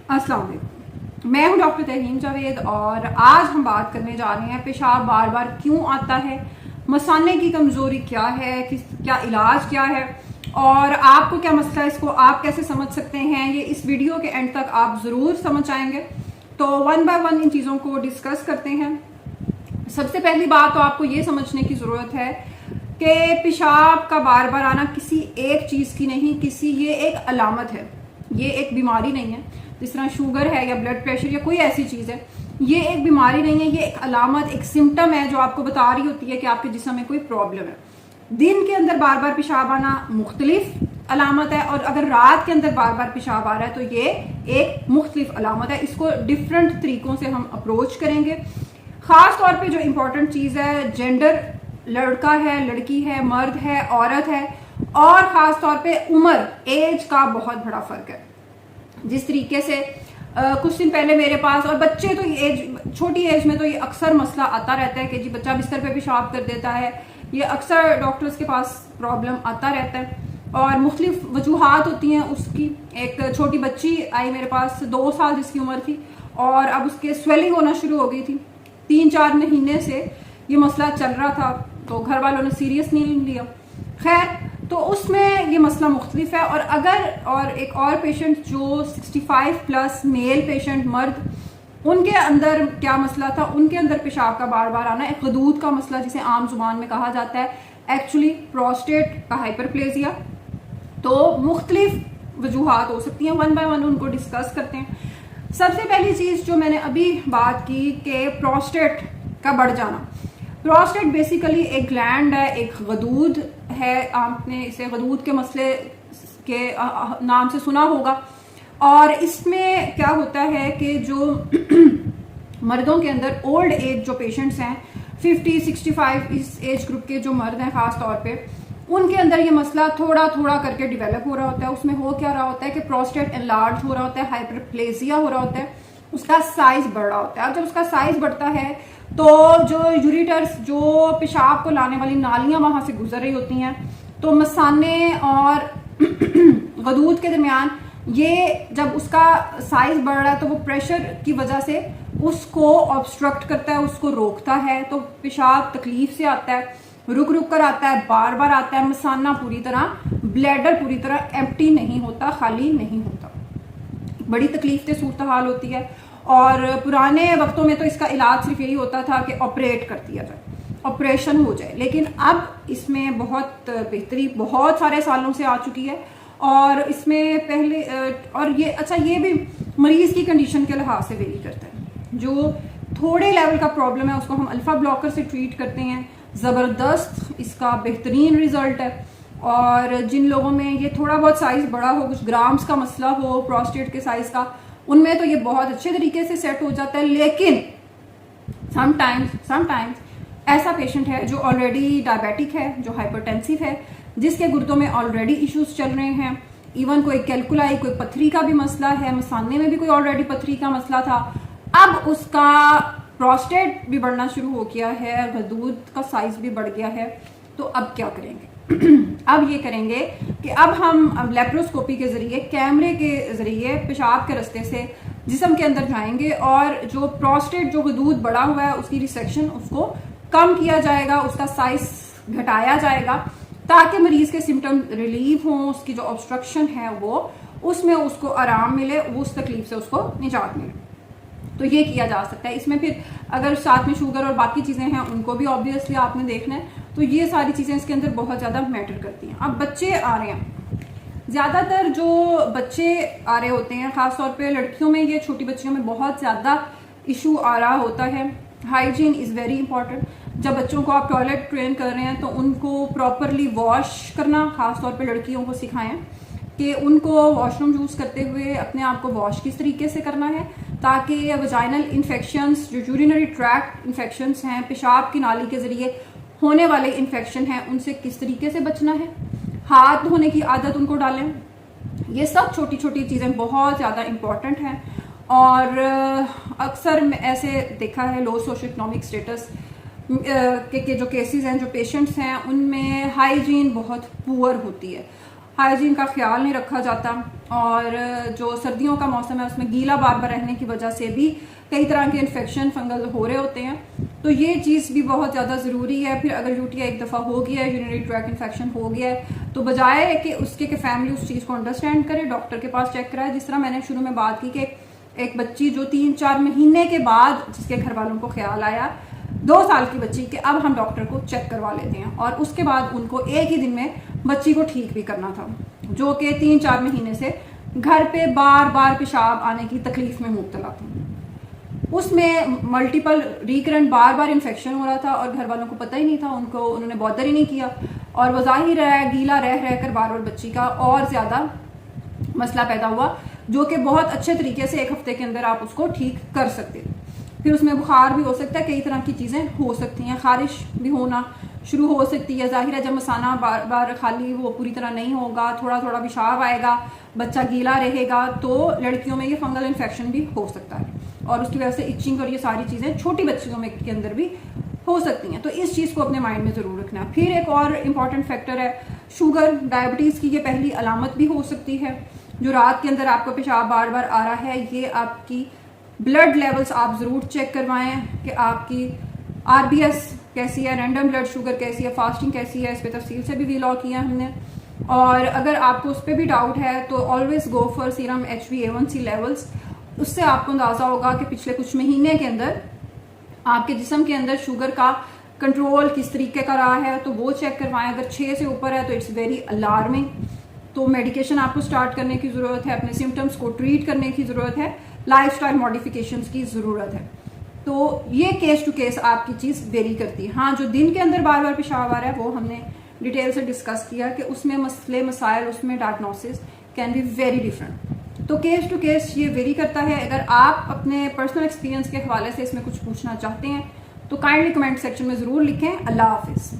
अस्सलाम वालेकुम। मैं हूं डॉक्टर तहरीन जावेद और आज हम बात करने जा रहे हैं पेशाब बार बार क्यों आता है, मसाने की कमज़ोरी क्या है, क्या इलाज क्या है और आपको क्या मसला है, इसको आप कैसे समझ सकते हैं। ये इस वीडियो के एंड तक आप ज़रूर समझ आएंगे। तो वन बाय वन इन चीज़ों को डिस्कस करते हैं। सबसे पहली बात तो आपको ये समझने की ज़रूरत है कि पेशाब का बार बार आना किसी एक चीज़ की नहीं, ये एक अलामत है, ये एक बीमारी नहीं है। जिस तरह शुगर है या ब्लड प्रेशर या कोई ऐसी चीज़ है, ये एक बीमारी नहीं है, ये एक अलामत, एक सिम्टम है जो आपको बता रही होती है कि आपके जिस्म में कोई प्रॉब्लम है। दिन के अंदर बार बार पेशाब आना मुख्तलिफ अलामत है और अगर रात के अंदर बार बार पेशाब आ रहा है तो ये एक मुख्तलिफ अलामत है। इसको डिफरेंट तरीकों से हम अप्रोच करेंगे। ख़ास तौर पे जो इम्पोर्टेंट चीज़ है, जेंडर, लड़का है, लड़की है, मर्द है, औरत है, और ख़ास तौर पे उम्र, एज का बहुत बड़ा फ़र्क है। जिस तरीके से कुछ दिन पहले मेरे पास, और बच्चे तो एज, छोटी एज में तो ये अक्सर मसला आता रहता है कि जी बच्चा बिस्तर पे पेशाब कर देता है। ये अक्सर डॉक्टर्स के पास प्रॉब्लम आता रहता है और मुख्तलिफ वजूहात होती हैं उसकी। एक छोटी बच्ची आई मेरे पास, 2 साल जिसकी उम्र थी, और अब उसके स्वेलिंग होना शुरू हो गई थी। 3-4 महीने से ये मसला चल रहा था तो घर वालों ने सीरियस नहीं लिया। खैर, तो उसमें ये मसला मुख्तलिफ है। और एक और पेशेंट जो 65 प्लस मेल पेशेंट, मर्द, उनके अंदर क्या मसला था, उनके अंदर पेशाब का बार बार आना, एक गदूद का मसला जिसे आम जुबान में कहा जाता है, एक्चुअली प्रोस्टेट का हाइपरप्लेजिया। तो मुख्तलिफ वजूहात हो सकती हैं, वन बाय वन उनको डिस्कस करते हैं। सबसे पहली चीज़ जो मैंने अभी बात की कि प्रोस्टेट का बढ़ जाना। प्रोस्टेट बेसिकली एक ग्लैंड है, एक गदूद है। आपने इसे गदूद के मसले के नाम से सुना होगा। और इसमें क्या होता है कि जो मर्दों के अंदर ओल्ड एज जो पेशेंट्स हैं, 50-65 इस एज ग्रुप के जो मर्द हैं ख़ास तौर पे, उनके अंदर ये मसला थोड़ा थोड़ा करके डेवलप हो रहा होता है। उसमें हो क्या रहा होता है कि प्रोस्टेट एनलार्ज हो रहा होता है, हाइपरप्लेजिया हो रहा होता है, उसका साइज बढ़ रहा होता है। अब जब उसका साइज बढ़ता है तो जो यूरिटर्स, जो पेशाब को लाने वाली नालियां वहां से गुजर रही होती हैं, तो मसाने और गदूद के दरमियान ये जब उसका साइज बढ़ रहा है तो वो प्रेशर की वजह से उसको ऑब्स्ट्रक्ट करता है, उसको रोकता है। तो पेशाब तकलीफ से आता है, रुक रुक कर आता है, बार बार आता है। मसाना पूरी तरह, ब्लैडर पूरी तरह एम्प्टी नहीं होता, खाली नहीं होता। बड़ी तकलीफ से सूरत हाल होती है। और पुराने वक्तों में तो इसका इलाज सिर्फ यही होता था कि ऑपरेट कर दिया जाए, ऑपरेशन हो जाए। लेकिन अब इसमें बहुत बेहतरी बहुत सारे सालों से आ चुकी है। और इसमें पहले और ये अच्छा, ये भी मरीज की कंडीशन के लिहाज से वेरी करता है। जो थोड़े लेवल का प्रॉब्लम है उसको हम अल्फा ब्लॉकर से ट्रीट करते हैं, ज़बरदस्त इसका बेहतरीन रिजल्ट है। और जिन लोगों में ये थोड़ा बहुत साइज बड़ा हो, कुछ ग्राम्स का मसला हो प्रोस्टेट के साइज का, उनमें तो ये बहुत अच्छे तरीके से सेट हो जाता है। लेकिन समटाइम्स ऐसा पेशेंट है जो ऑलरेडी डायबिटिक है, जो हाइपरटेंसिव है, जिसके गुर्दों में ऑलरेडी इश्यूज चल रहे हैं, इवन कोई कैलकुलाई, कोई पथरी का भी मसला है, मसाने में भी कोई ऑलरेडी पथरी का मसला था, अब उसका प्रोस्टेट भी बढ़ना शुरू हो गया है, गदूद का साइज भी बढ़ गया है। तो अब क्या करेंगे? अब ये करेंगे कि अब लेप्रोस्कोपी के जरिए, कैमरे के जरिए पेशाब के रास्ते से जिस्म के अंदर जाएंगे और जो प्रोस्टेट, जो गदूद बढ़ा हुआ है, उसकी रिसेक्शन, उसको कम किया जाएगा, उसका साइज घटाया जाएगा ताकि मरीज के सिम्टम रिलीव हों, उसकी जो ऑब्स्ट्रक्शन है वो, उसमें उसको आराम मिले, उस तकलीफ से उसको निजात मिले। तो ये किया जा सकता है। इसमें फिर अगर साथ में शुगर और बाकी चीज़ें हैं उनको भी ऑब्वियसली आपने देखना है। तो ये सारी चीज़ें इसके अंदर बहुत ज़्यादा मैटर करती हैं। अब बच्चे आ रहे हैं, ज़्यादातर जो बच्चे आ रहे होते हैं, ख़ास तौर पे लड़कियों में, ये छोटी बच्चियों में बहुत ज़्यादा इशू आ रहा होता है। Hygiene is very important. जब बच्चों को आप टॉयलेट ट्रेन कर रहे हैं तो उनको प्रॉपरली वॉश करना, ख़ास तौर पे लड़कियों को सिखाएं कि उनको वॉशरूम यूज़ करते हुए अपने आप को वॉश किस तरीके से करना है, ताकि वजाइनल इन्फेक्शंस, जो यूरिनरी ट्रैक्ट इन्फेक्शंस हैं, पेशाब की नाली के ज़रिए होने वाले इन्फेक्शन हैं, उनसे किस तरीके से बचना है। हाथ धोने की आदत उनको डालें। ये सब छोटी छोटी चीज़ें बहुत ज़्यादा इम्पॉर्टेंट हैं। और अक्सर ऐसे देखा है, लो सोशो इकोनॉमिक स्टेटस के जो केसेस हैं, जो पेशेंट्स हैं, उनमें हाइजीन बहुत पुअर होती है, हाइजीन का ख्याल नहीं रखा जाता और जो सर्दियों का मौसम है उसमें गीला बार बार रहने की वजह से भी कई तरह के इन्फेक्शन फंगल हो रहे होते हैं। तो ये चीज़ भी बहुत ज़्यादा ज़रूरी है। फिर अगर यूटीआई एक दफ़ा हो गया है, यूरिनरी ट्रैक्ट इन्फेक्शन हो गया है, तो बजाय कि उसके कि फैमिली उस चीज़ को अंडरस्टैंड करे, डॉक्टर के पास चेक कराए। जिस तरह मैंने शुरू में बात की कि एक बच्ची जो 3-4 महीने के बाद जिसके घर वालों को ख्याल आया 2 साल की बच्ची कि अब हम डॉक्टर को चेक करवा लेते हैं, और उसके बाद उनको एक ही दिन में बच्ची को ठीक भी करना था, जो कि 3-4 महीने से घर पे बार बार पेशाब आने की तकलीफ में मुब्तला थी। उसमें मल्टीपल रिकरेंट बार बार इन्फेक्शन हो रहा था और घर वालों को पता ही नहीं था, उन्होंने बॉदर ही नहीं किया, और वो जाहिर है गीला रह कर बार बार बच्ची का और ज़्यादा मसला पैदा हुआ, जो कि बहुत अच्छे तरीके से 1 हफ्ते के अंदर आप उसको ठीक कर सकते थे। फिर उसमें बुखार भी हो सकता है, कई तरह की चीज़ें हो सकती हैं, खारिश भी होना शुरू हो सकती है। जाहिर है जब मसाना बार बार खाली वो पूरी तरह नहीं होगा, थोड़ा थोड़ा पेशाब आएगा, बच्चा गीला रहेगा, तो लड़कियों में ये फंगल इन्फेक्शन भी हो सकता है, और उसकी वजह से इचिंग और ये सारी चीज़ें छोटी बच्चियों में के अंदर भी हो सकती हैं। तो इस चीज़ को अपने माइंड में ज़रूर रखना। फिर एक और इम्पॉर्टेंट फैक्टर है शुगर, डायबिटीज़ की ये पहली अलामत भी हो सकती है। जो रात के अंदर आपका पेशाब बार बार आ रहा है, ये आपकी ब्लड लेवल्स आप ज़रूर चेक करवाएं कि आपकी आरबीएस कैसी है, रैंडम ब्लड शुगर कैसी है, फास्टिंग कैसी है। इस पर तफसील से भी व्लॉग किया हमने, और अगर आपको उस पर भी डाउट है तो always go for serum HbA1c levels. उससे आपको अंदाज़ा होगा कि पिछले कुछ महीने के अंदर आपके जिस्म के अंदर शुगर का कंट्रोल किस तरीके का रहा है, तो वो चेक करवाएं। अगर 6 से ऊपर है तो इट्स वेरी अलार्मिंग, तो मेडिकेशन आपको स्टार्ट करने की ज़रूरत है, अपने सिम्टम्स को ट्रीट करने की ज़रूरत है, लाइफस्टाइल मॉडिफिकेशंस की ज़रूरत है। तो ये केस टू केस आपकी चीज़ वेरी करती है। हाँ, जो दिन के अंदर बार बार पेशाब आ रहा है वो हमने डिटेल से डिस्कस किया कि उसमें मसले मसाइल, उसमें diagnosis can be very different. तो केस टू केस ये वेरी करता है। अगर आप अपने पर्सनल एक्सपीरियंस के हवाले से इसमें कुछ पूछना चाहते हैं तो काइंडली कमेंट सेक्शन में ज़रूर लिखें। अल्लाह हाफिज़।